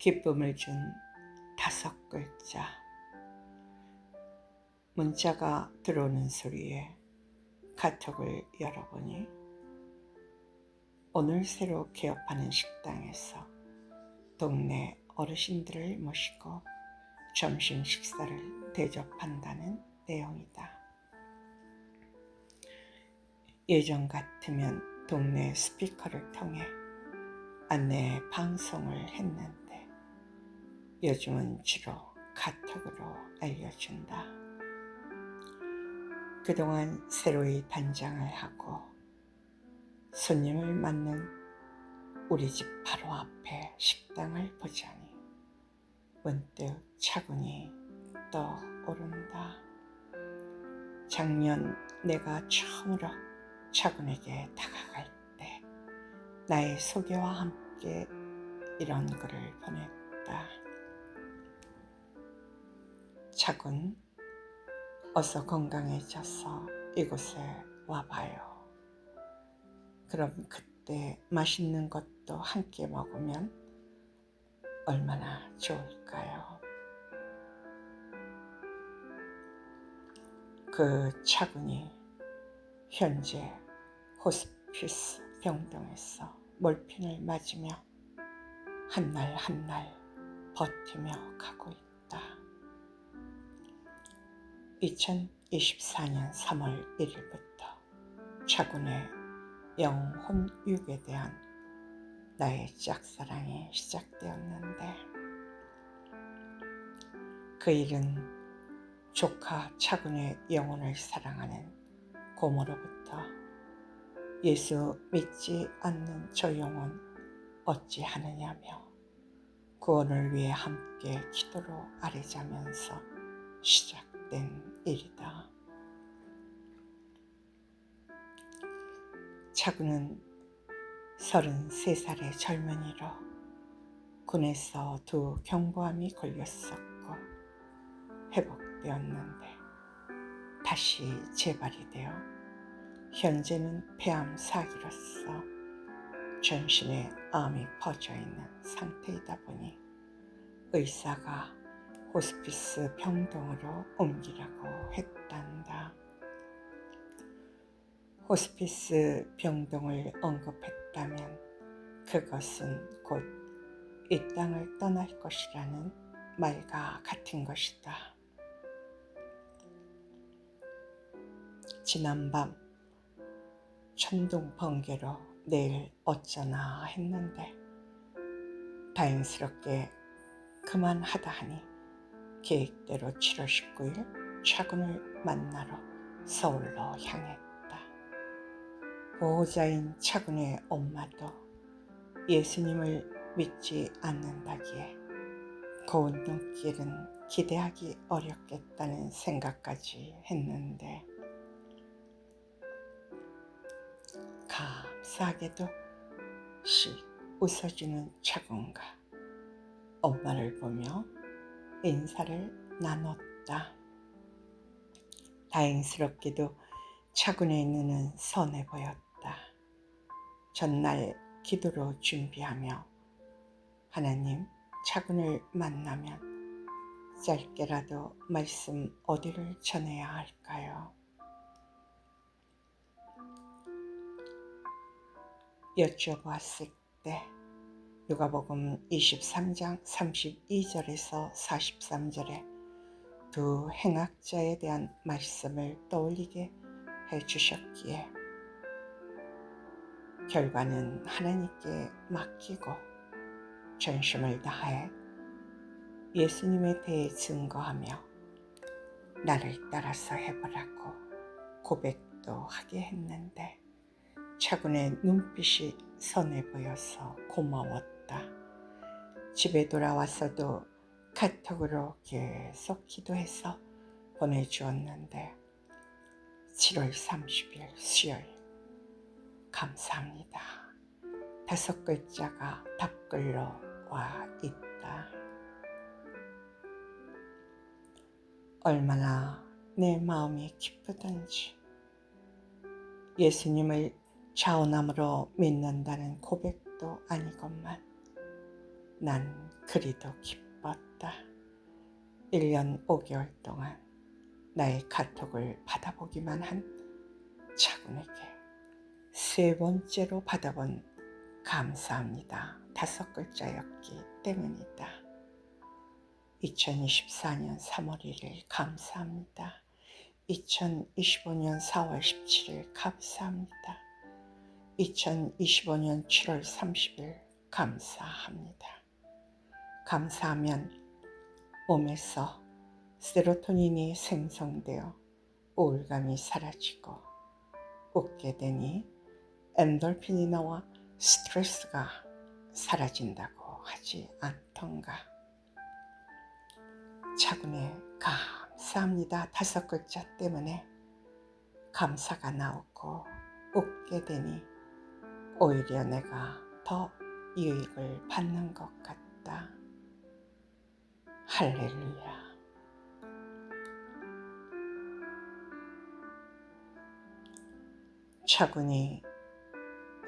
기쁨을 준 5글자. 문자가 들어오는 소리에 카톡을 열어보니 오늘 새로 개업하는 식당에서 동네 어르신들을 모시고 점심 식사를 대접한다는 내용이다. 예전 같으면 동네 스피커를 통해 안내 방송을 했는데 요즘은 주로 카톡으로 알려준다. 그동안 새로이 단장을 하고 손님을 맞는 우리 집 바로 앞에 식당을 보자니 문득 차분히 떠오른다. 작년 내가 처음으로 차군에게 다가갈 때 나의 소개와 함께 이런 글을 보냈다. 차군, 어서 건강해져서 이곳에 와봐요. 그럼 그때 맛있는 것도 함께 먹으면 얼마나 좋을까요? 그 차군이 현재 호스피스 병동에서 몰핀을 맞으며 한 날 한 날 버티며 가고 있다. 2024년 3월 1일부터 차군의 영혼 유괴에 대한 나의 짝사랑이 시작되었는데 그 일은 조카 차군의 영혼을 사랑하는 고모로부터 예수 믿지 않는 저 영혼 어찌하느냐며 구원을 위해 함께 기도로 아뢰자면서 시작된 일이다. 차군은 33살의 젊은이로 군에서 2 경부암이 걸렸었고 회복되었는데 다시 재발이 되어 현재는 폐암 4기로서 전신에 암이 퍼져 있는 상태이다 보니 의사가 호스피스 병동으로 옮기라고 했단다. 호스피스 병동을 언급했다면 그것은 곧 이 땅을 떠날 것이라는 말과 같은 것이다. 지난밤 천둥 번개로 내일 어쩌나 했는데 다행스럽게 그만하다 하니 계획대로 7월 19일 차군을 만나러 서울로 향했다. 보호자인 차군의 엄마도 예수님을 믿지 않는다기에 고운 눈길은 기대하기 어렵겠다는 생각까지 했는데 감사하게도 씩 웃어주는 차군과 엄마를 보며 인사를 나눴다. 다행스럽게도 차군의 눈은 선해 보였다. 전날 기도로 준비하며 하나님, 차군을 만나면 짧게라도 말씀 어디를 전해야 할까요? 여쭤보았을 때 누가복음 23장 32절에서 43절에 2 행악자에 대한 말씀을 떠올리게 해주셨기에 결과는 하나님께 맡기고 전심을 다해 예수님에 대해 증거하며 나를 따라서 해보라고 고백도 하게 했는데 차군의 눈빛이 선해 보여서 고마웠다. 집에 돌아와서도 카톡으로 계속 기도해서 보내주었는데 7월 30일 수요일 감사합니다. 5글자가 답글로 와 있다. 얼마나 내 마음이 기쁘던지 예수님을 자원함으로 믿는다는 고백도 아니건만 난 그리도 기뻤다. 1년 5개월 동안 나의 카톡을 받아보기만 한 차군에게 3번째로 받아본 감사합니다 5글자였기 때문이다. 2024년 3월 1일 감사합니다. 2025년 4월 17일 감사합니다. 2025년 7월 30일 감사합니다. 감사하면 몸에서 세로토닌이 생성되어 우울감이 사라지고 웃게 되니 엔돌핀이 나와 스트레스가 사라진다고 하지 않던가. 차군의 감사합니다 5글자 때문에 감사가 나오고 웃게 되니 오히려 내가 더 유익을 받는 것 같다. 할렐루야. 차군이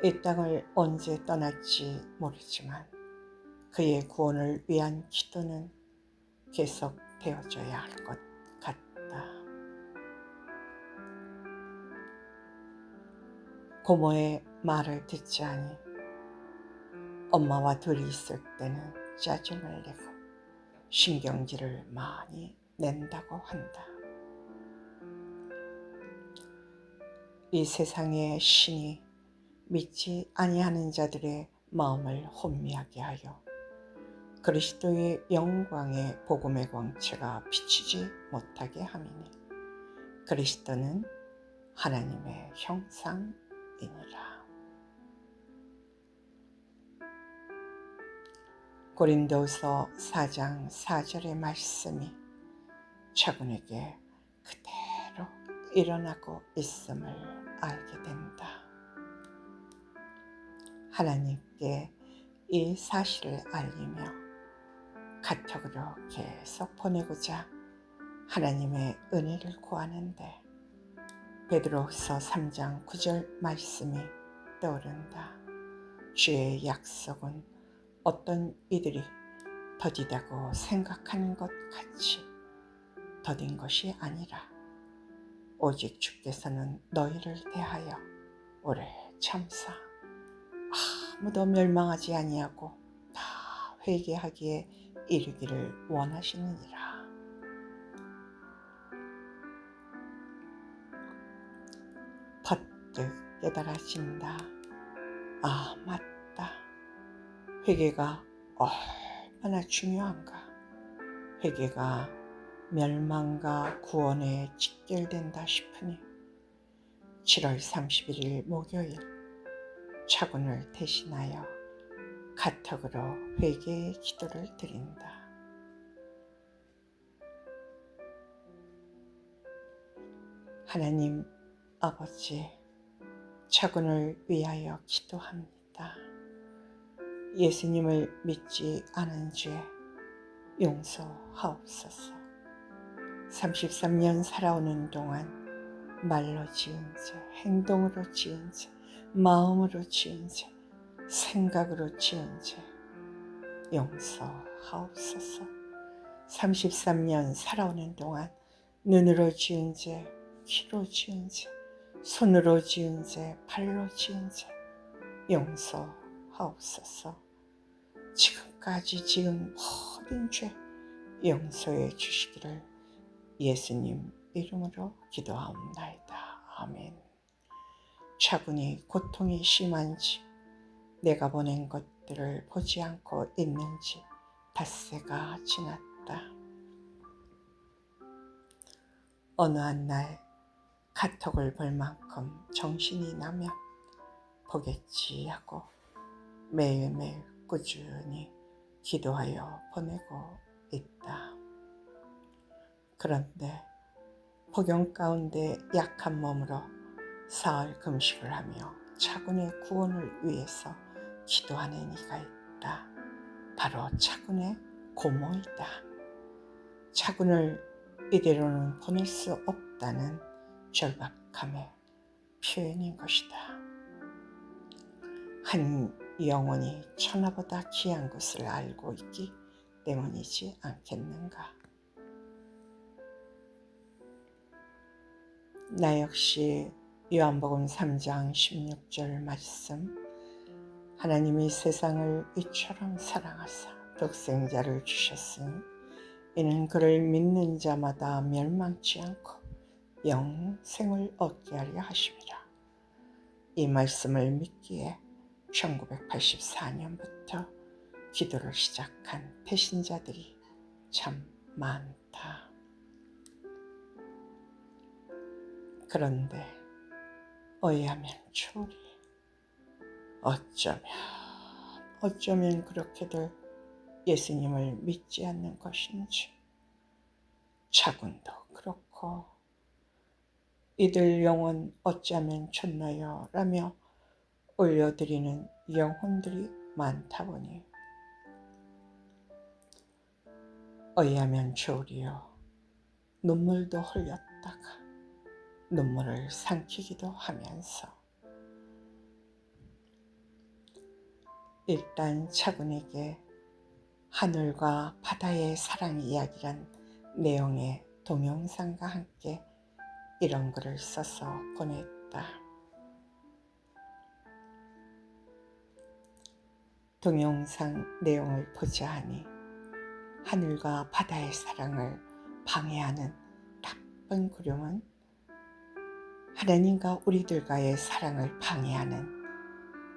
이 땅을 언제 떠날지 모르지만 그의 구원을 위한 기도는 계속 되어져야 할 것 같다. 고모의 말을 듣지 않니 엄마와 둘이 있을 때는 짜증을 내고 신경질을 많이 낸다고 한다. 이 세상의 신이 믿지 아니하는 자들의 마음을 혼미하게 하여 그리스도의 영광의 복음의 광채가 비치지 못하게 함이니 그리스도는 하나님의 형상이니라. 고린도서 4장 4절의 말씀이 차군에게 그대로 일어나고 있음을 알게 된다. 하나님께 이 사실을 알리며 카톡으로 계속 보내고자 하나님의 은혜를 구하는데 베드로후서 3장 9절 말씀이 떠오른다. 주의 약속은 어떤 이들이 더디다고 생각하는 것 같이 더딘 것이 아니라 오직 주께서는 너희를 대하여 오래 참사 아무도 멸망하지 아니하고 다 회개하기에 이르기를 원하시느니라. 퍼뜩 깨달아진다. 아, 맞다. 회개가 얼마나 중요한가. 회개가 멸망과 구원에 직결된다 싶으니 7월 31일 목요일 차군을 대신하여 카톡으로 회개의 기도를 드린다. 하나님 아버지, 차군을 위하여 기도합니다. 예수님을 믿지 않은 죄 용서하옵소서. 33년 살아오는 동안 말로 지은 죄, 행동으로 지은 죄, 마음으로 지은 죄, 생각으로 지은 죄 용서하옵소서. 33년 살아오는 동안 눈으로 지은 죄, 귀로 지은 죄, 손으로 지은 죄, 발로 지은 죄 용서하옵소서. 지금까지 지은 모든 죄 용서해 주시기를 예수님 이름으로 기도하옵나이다. 아멘. 차군이 고통이 심한지 내가 보낸 것들을 보지 않고 있는지 닷새가 지났다. 어느 한 날 카톡을 볼 만큼 정신이 나면 보겠지 하고 매일매일 꾸준히 기도하여 보내고 있다. 그런데 복용 가운데 약한 몸으로 사흘 금식을 하며 차군의 구원을 위해서 기도하는 이가 있다. 바로 차군의 고모이다. 차군을 이대로는 보낼 수 없다는 절박함의 표현인 것이다. 한 영원히 천하보다 귀한 것을 알고 있기 때문이지 않겠는가. 나 역시 요한복음 3장 16절 말씀, 하나님이 세상을 이처럼 사랑하사 독생자를 주셨으니 이는 그를 믿는 자마다 멸망치 않고 영생을 얻게 하려 하심이라. 이 말씀을 믿기에 1984년부터 기도를 시작한 배신자들이 참 많다. 그런데 어찌하면 초리, 어쩌면 그렇게들 예수님을 믿지 않는 것인지, 차군도 그렇고 이들 영혼 어찌하면 좋나요? 라며 올려드리는 영혼들이 많다 보니 어찌하면 좋으리요. 눈물도 흘렸다가 눈물을 삼키기도 하면서 일단 차군에게 하늘과 바다의 사랑 이야기란 내용의 동영상과 함께 이런 글을 써서 보냈다. 동영상 내용을 보자 하니 하늘과 바다의 사랑을 방해하는 나쁜 구름은 하나님과 우리들과의 사랑을 방해하는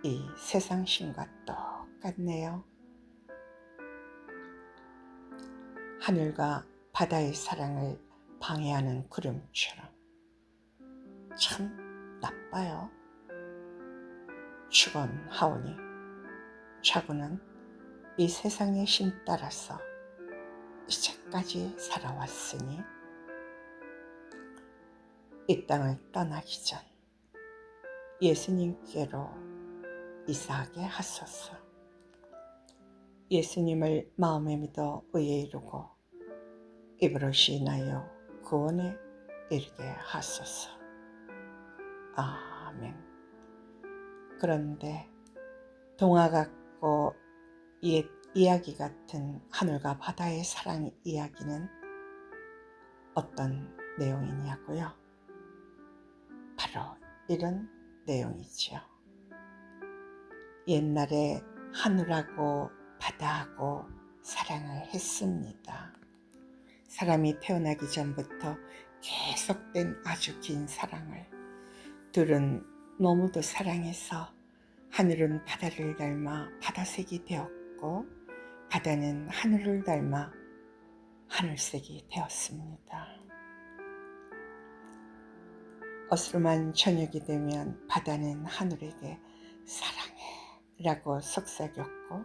이 세상 신과 똑같네요. 하늘과 바다의 사랑을 방해하는 구름처럼 참 나빠요. 축원하오니 차군은 이 세상의 신 따라서 이제까지 살아왔으니 이 땅을 떠나기 전 예수님께로 이사하게 하소서. 예수님을 마음에 믿어 의에 이르고 입으로 시인하여 구원에 이르게 하소서. 아멘. 그런데 동화 같고 옛 이야기 같은 하늘과 바다의 사랑 이야기는 어떤 내용이냐고요? 바로 이런 내용이지요. 옛날에 하늘하고 바다하고 사랑을 했습니다. 사람이 태어나기 전부터 계속된 아주 긴 사랑을 둘은 너무도 사랑해서 하늘은 바다를 닮아 바다색이 되었고 바다는 하늘을 닮아 하늘색이 되었습니다. 어스름한 저녁이 되면 바다는 하늘에게 사랑해 라고 속삭였고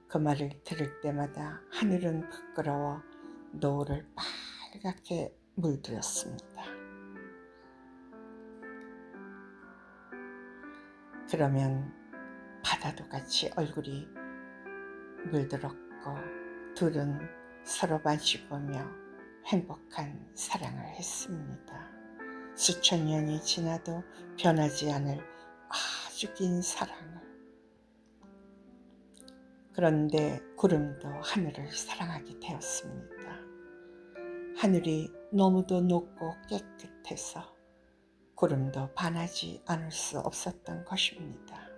그 말을 들을 때마다 하늘은 부끄러워 노을을 빨갛게 물들였습니다. 그러면 바다도 같이 얼굴이 물들었고 둘은 서로 마주보며 행복한 사랑을 했습니다. 수천 년이 지나도 변하지 않을 아주 긴 사랑을. 그런데 구름도 하늘을 사랑하게 되었습니다. 하늘이 너무도 높고 깨끗해서 구름도 반하지 않을 수 없었던 것입니다.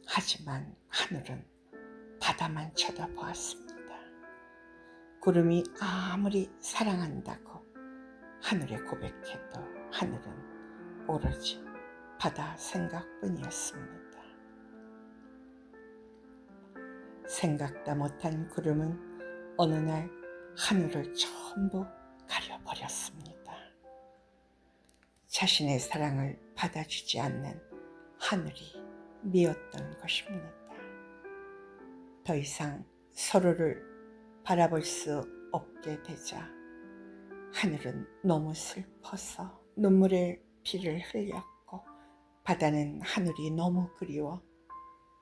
하지만 하늘은 바다만 쳐다보았습니다. 구름이 아무리 사랑한다고 하늘에 고백해도 하늘은 오로지 바다 생각뿐이었습니다. 생각다 못한 구름은 어느 날 하늘을 전부 가려버렸습니다. 자신의 사랑을 받아주지 않는 하늘이 미웠던 것입니다. 더 이상 서로를 바라볼 수 없게 되자 하늘은 너무 슬퍼서 눈물의 비를 흘렸고 바다는 하늘이 너무 그리워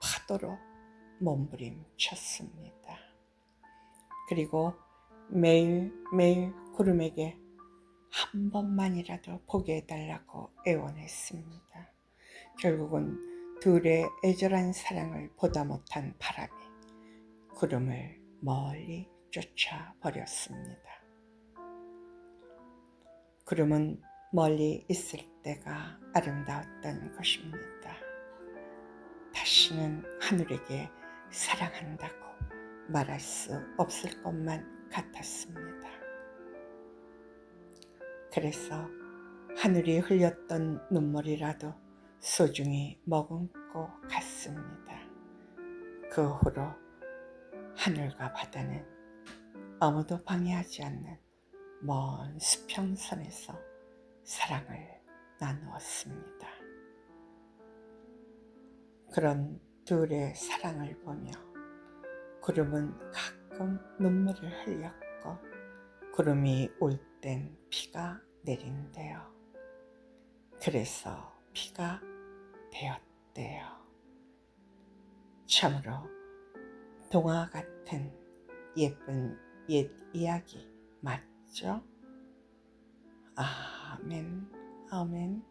파도로 몸부림쳤습니다. 그리고 매일매일 구름에게 한 번만이라도 보게 해달라고 애원했습니다. 결국은 둘의 애절한 사랑을 보다 못한 바람이 구름을 멀리 쫓아버렸습니다. 구름은 멀리 있을 때가 아름다웠던 것입니다. 다시는 하늘에게 사랑한다고 말할 수 없을 것만 같았습니다. 그래서 하늘이 흘렸던 눈물이라도 소중히 머금고 갔습니다. 그 후로 하늘과 바다는 아무도 방해하지 않는 먼 수평선에서 사랑을 나누었습니다. 그런 둘의 사랑을 보며 구름은 가끔 눈물을 흘렸고 구름이 올 땐 비가 내린대요. 그래서 비가 되었대요. 참으로 동화 같은 예쁜 옛 이야기 맞죠? 아멘, 아멘.